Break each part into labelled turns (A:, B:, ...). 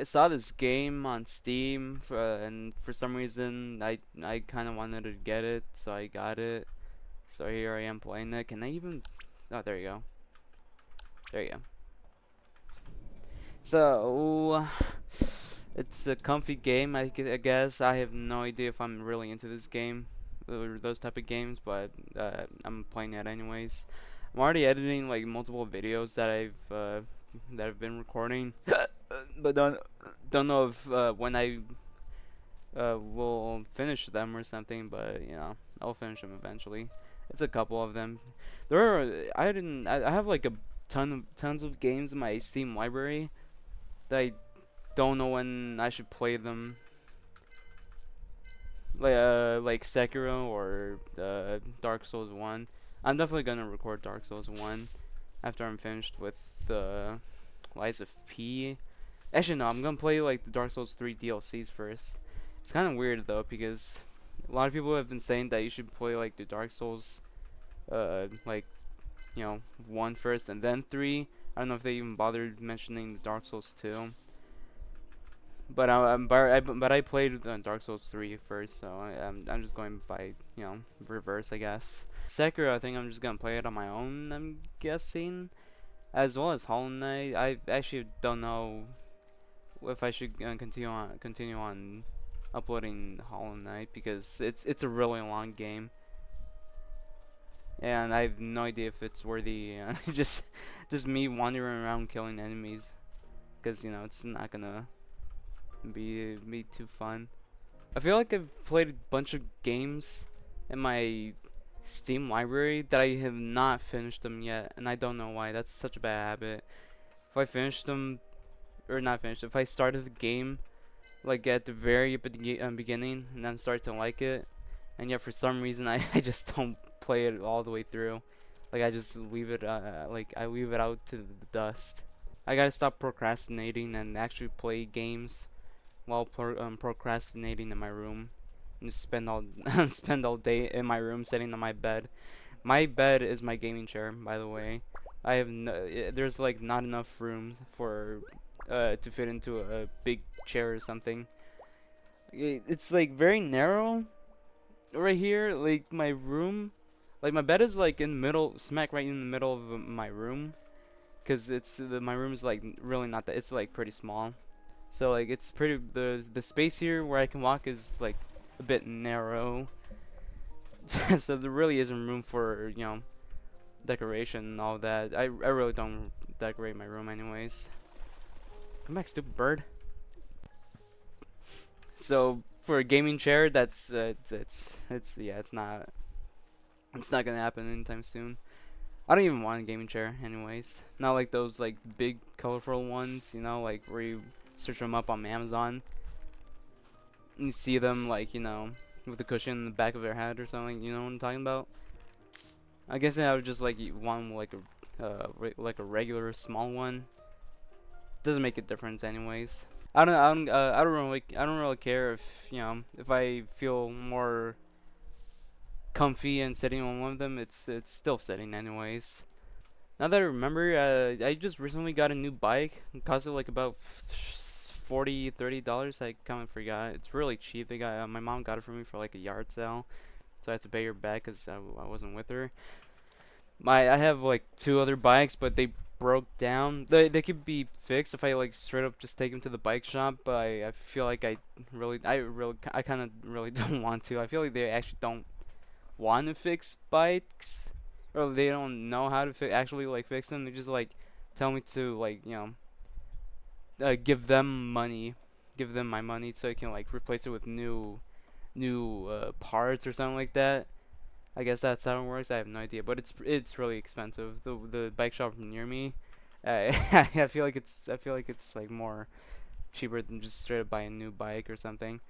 A: I saw this game on Steam, and for some reason I kind of wanted to get it, so I got it. So here I am playing it. Can I even? Oh, there you go. There you go. So it's a comfy game, I guess. I have no idea if I'm really into this game or those type of games, but I'm playing it anyways. I'm already editing like multiple videos that I've been recording, but don't know if when I will finish them or something. But you know, I'll finish them eventually. It's a couple of them. There are I have like a tons of games in my Steam library that I don't know when I should play them. Like Sekiro or Dark Souls 1. I'm definitely gonna record Dark Souls 1 after I'm finished with the Lies of P. Actually, no, I'm gonna play like the Dark Souls 3 DLCs first. It's kind of weird though because a lot of people have been saying that you should play like the Dark Souls, like you know, 1 first and then 3. I don't know if they even bothered mentioning the Dark Souls 2. But I played Dark Souls 3 first, so I'm just going by reverse, I guess. Sekiro, I think I'm just gonna play it on my own. I'm guessing, as well as Hollow Knight. I actually don't know if I should continue on uploading Hollow Knight because it's a really long game, and I have no idea if it's worthy. Just me wandering around killing enemies, because it's not gonna be too fun. I feel like I've played a bunch of games in my Steam library that I have not finished them yet, and I don't know why. That's such a bad habit. If I finish them, or not finished, if I started the game like at the very beginning and then start to like it, and yet for some reason I just don't play it all the way through. Like I just leave it, like I leave it out to the dust. I gotta stop procrastinating and actually play games while procrastinating in my room, and just spend all spend all day in my room sitting on my bed. My bed is my gaming chair, by the way. I have there's like not enough room for to fit into a big chair or something. It's like very narrow right here. Like my room, like my bed is like in the middle, smack right in the middle of my room, cause my room is like really not that. It's like pretty small. So like it's pretty the space here where I can walk is like a bit narrow. So there really isn't room for, decoration and all that. I really don't decorate my room anyways. Come back, stupid bird. So for a gaming chair, that's it's yeah, it's not gonna happen anytime soon. I don't even want a gaming chair anyways. Not like those like big colorful ones, like where you search them up on Amazon. You see them like with the cushion in the back of their head or something. You know what I'm talking about? I guess I would just like one like a regular small one. Doesn't make a difference anyways. I don't really care if if I feel more comfy and sitting on one of them. It's still sitting anyways. Now that I remember, I just recently got a new bike. It costed like about $40-$30. I kind of forgot. It's really cheap. They got my mom got it for me for like a yard sale, so I had to pay her back because I wasn't with her. I have like two other bikes, but they broke down. They could be fixed if I like straight up just take them to the bike shop. But I feel like I kind of really don't want to. I feel like they actually don't want to fix bikes, or they don't know how to actually like fix them. They just like tell me to like give them money, give them my money so I can like replace it with new parts or something like that. I guess that's how it works. I have no idea, but it's really expensive. The bike shop near me, I feel like it's like more cheaper than just straight up buy a new bike or something.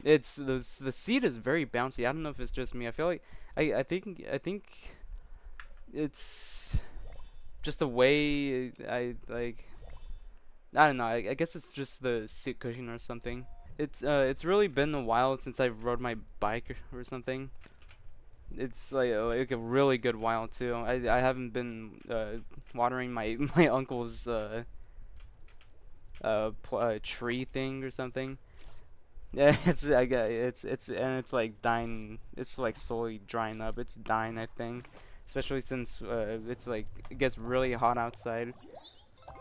A: It's the seat is very bouncy. I don't know if it's just me. I feel like I think it's just the way I like. I don't know. I guess it's just the seat cushion or something. It's really been a while since I've rode my bike or something. It's like a really good while too. I haven't been watering my my uncle's tree thing or something. Yeah, it's I got it's and it's like dying. It's like slowly drying up. It's dying, I think, especially since it's like it gets really hot outside.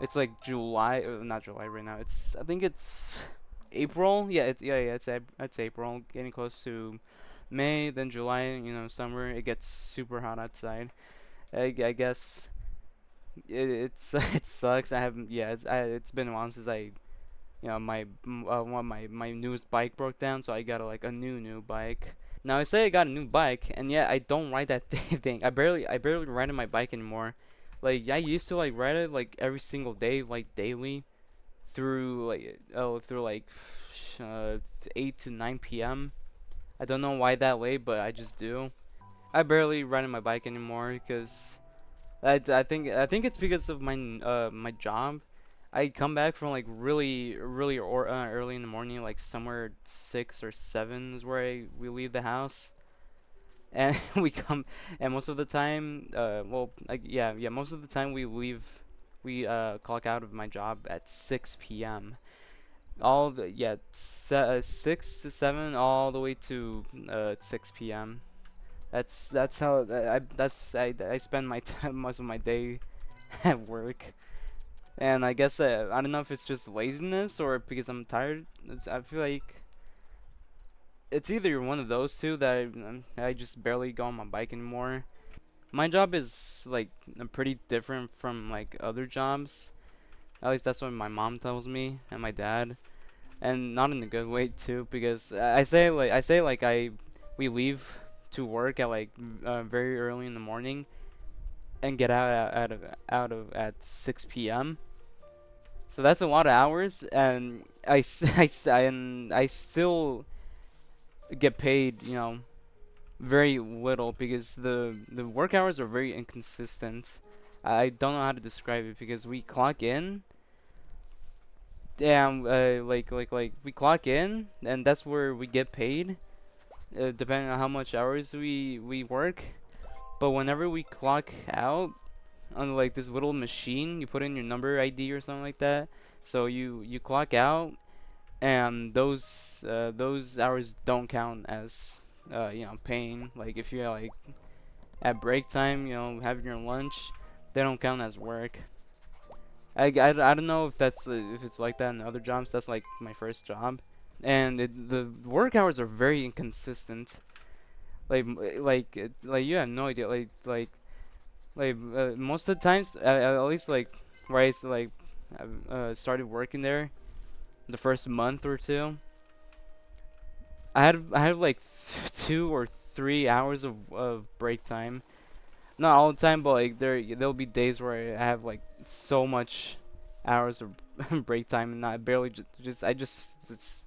A: It's like July, not July right now. I think it's April. Yeah, it's April, getting close to May, then July. You know, summer. It gets super hot outside. I guess it's it sucks. I haven't. Yeah, it's been a while since my newest bike broke down, so I got like a new bike. Now I say I got a new bike, and yet I don't ride that thing. I barely ride my bike anymore. Like I used to like ride it like every single day, like daily, through like uh, 8 to 9 p.m. I don't know why that way, but I just do. I barely ride my bike anymore because I think it's because of my job. I come back from like really early in the morning, like somewhere 6 or 7 is where we leave the house, and we come, and most of the time, most of the time we clock out of my job at 6 p.m. All the yeah, 6 to 7, all the way to 6 p.m. That's how I spend my time most of my day at work. And I guess I don't know if it's just laziness or because I'm tired. I feel like it's either one of those two that I just barely go on my bike anymore. My job is like pretty different from like other jobs. At least that's what my mom tells me and my dad, and not in a good way too. Because I we leave to work at like very early in the morning and get out of at 6 p.m. So that's a lot of hours, and I still get paid, very little because the work hours are very inconsistent. I don't know how to describe it because we clock in, and like we clock in, and that's where we get paid, depending on how much hours we work. But whenever we clock out on like this little machine, you put in your number ID or something like that. So you clock out, and those hours don't count as paying. Like if you're like at break time, having your lunch, they don't count as work. I don't know if it's like that in other jobs. That's like my first job, and the work hours are very inconsistent. Like you have no idea. Most of the times, at least like where I started working there, the first month or two, I had like 2 or 3 hours of break time. Not all the time, but like there'll be days where I have like so much hours of break time, and I barely just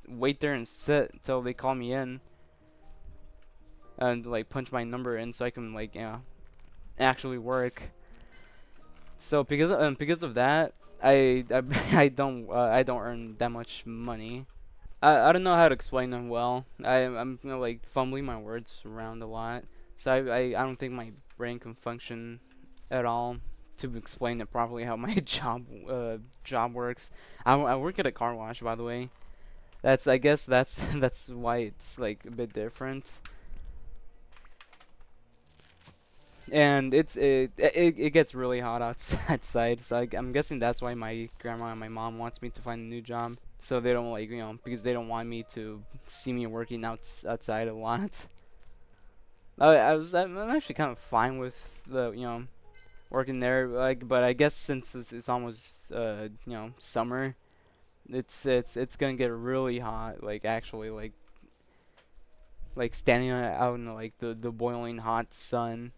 A: wait there and sit until they call me in and like punch my number in so I can like actually work. So because of that, I don't earn that much money. I don't know how to explain them well. I'm like fumbling my words around a lot, so I don't think my brain can function at all to explain it properly how my job works. I work at a car wash, by the way. I guess that's that's why it's like a bit different. And it gets really hot outside, so I'm guessing that's why my grandma and my mom wants me to find a new job, so they don't like because they don't want me to see me working outside a lot. I'm actually kind of fine with the working there, like, but I guess since it's almost summer, it's gonna get really hot, like actually like standing out in like the boiling hot sun,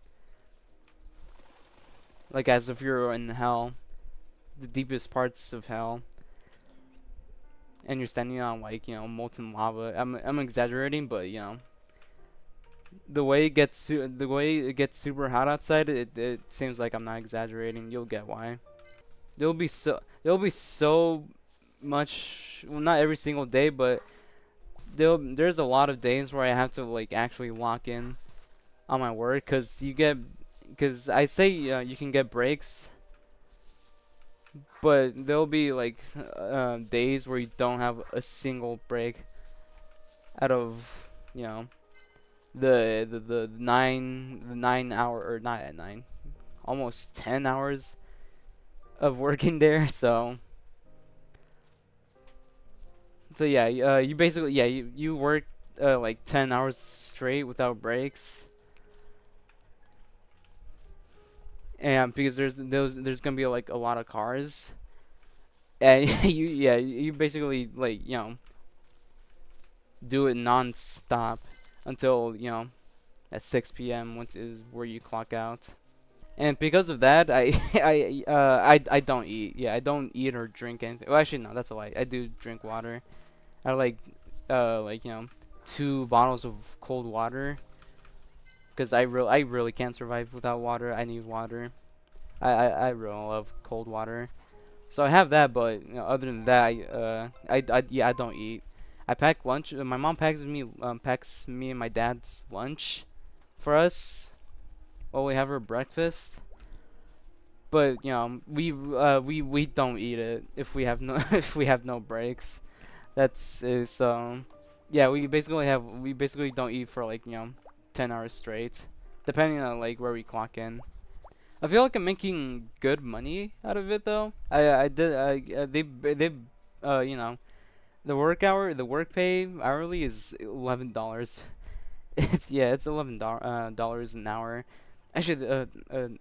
A: like as if you're in hell, the deepest parts of hell, and you're standing on like molten lava. I'm exaggerating, but the way it gets super hot outside, it seems like I'm not exaggerating. You'll get why. There'll be so much. Well, not every single day, but there's a lot of days where I have to like actually lock in on my work, because I say you can get breaks, but there'll be like days where you don't have a single break out of you know the 9 hour, or not at 9, almost 10 hours of working there. So yeah, you basically, yeah, you work like 10 hours straight without breaks. And because there's gonna be like a lot of cars, and you basically like do it non-stop until at 6 p.m. once is where you clock out. And because of that, I don't eat. Yeah, I don't eat or drink anything. Well, actually no, that's a lie. I do drink water. I like 2 bottles of cold water because I really can't survive without water. I need water. I really love cold water. So I have that, but other than that, I don't eat. I pack lunch. My mom packs me and my dad's lunch for us while we have our breakfast. But we don't eat it if we have no if we have no breaks. That's is Yeah, we basically don't eat for like 10 hours straight, depending on like where we clock in. I feel like I'm making good money out of it though. I did they the work pay hourly is $11. It's $11 an hour. Actually,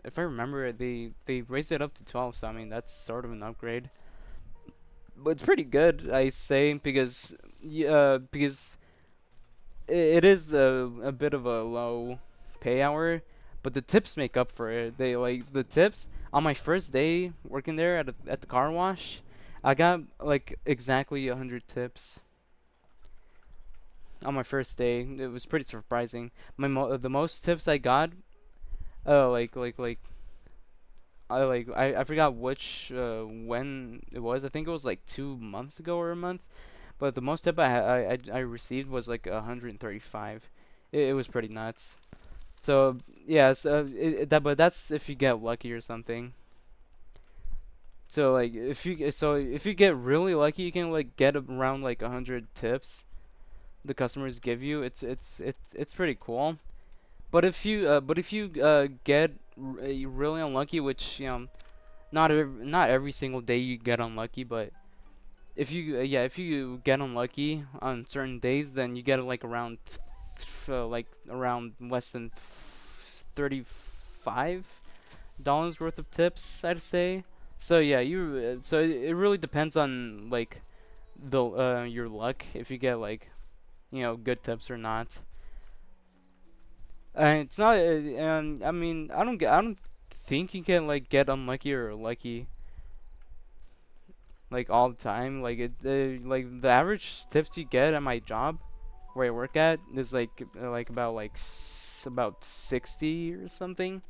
A: if I remember, they raised it up to 12. So I mean that's sort of an upgrade. But it's pretty good, I say, because it is a bit of a low pay hour, but the tips make up for it. They like the tips on my first day working there at the car wash. I got like exactly 100 tips on my first day. It was pretty surprising. The most tips I got, uh, like like like I forgot which when it was. I think it was like 2 months ago or a month. But the most tip I received was like 135. It was pretty nuts. So yeah, but that's if you get lucky or something. So like if you get really lucky, you can like get around like 100 tips the customers give you. It's pretty cool. But if you get really unlucky, which not every single day you get unlucky, but if you get unlucky on certain days, then you get like around less than $35 worth of tips, I'd say. So yeah, it really depends on like the your luck if you get like good tips or not. And it's not. And I mean, I don't think you can like get unlucky or lucky like all the time. Like the average tips you get at my job where I work at is like about about 60 or something.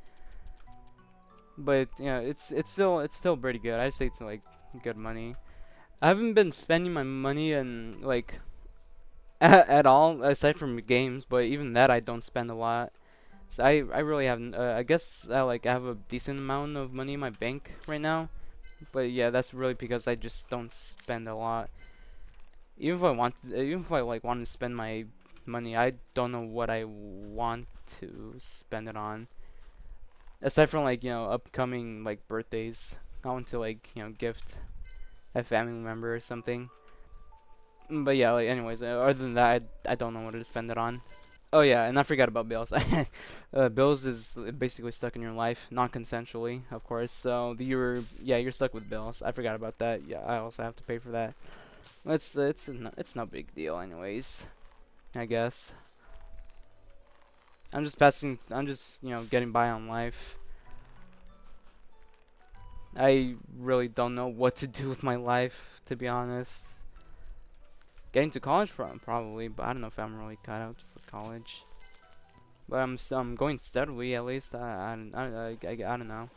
A: But yeah, it's still pretty good. I'd say it's like good money. I haven't been spending my money and like at all aside from games, but even that I don't spend a lot. So I really haven't. I guess I have a decent amount of money in my bank right now. But yeah, that's really because I just don't spend a lot. Even if I like want to spend my money, I don't know what I want to spend it on. Aside from like upcoming like birthdays, I want to like gift a family member or something. But yeah, like anyways, other than that, I don't know what to spend it on. Oh yeah, and I forgot about bills. Bills is basically stuck in your life, non-consensually, of course. So you're stuck with bills. I forgot about that. Yeah, I also have to pay for that. It's no big deal, anyways. I guess I'm just getting by on life. I really don't know what to do with my life, to be honest. Getting to college probably, but I don't know if I'm really cut out for college. But I'm going steadily at least. I don't know.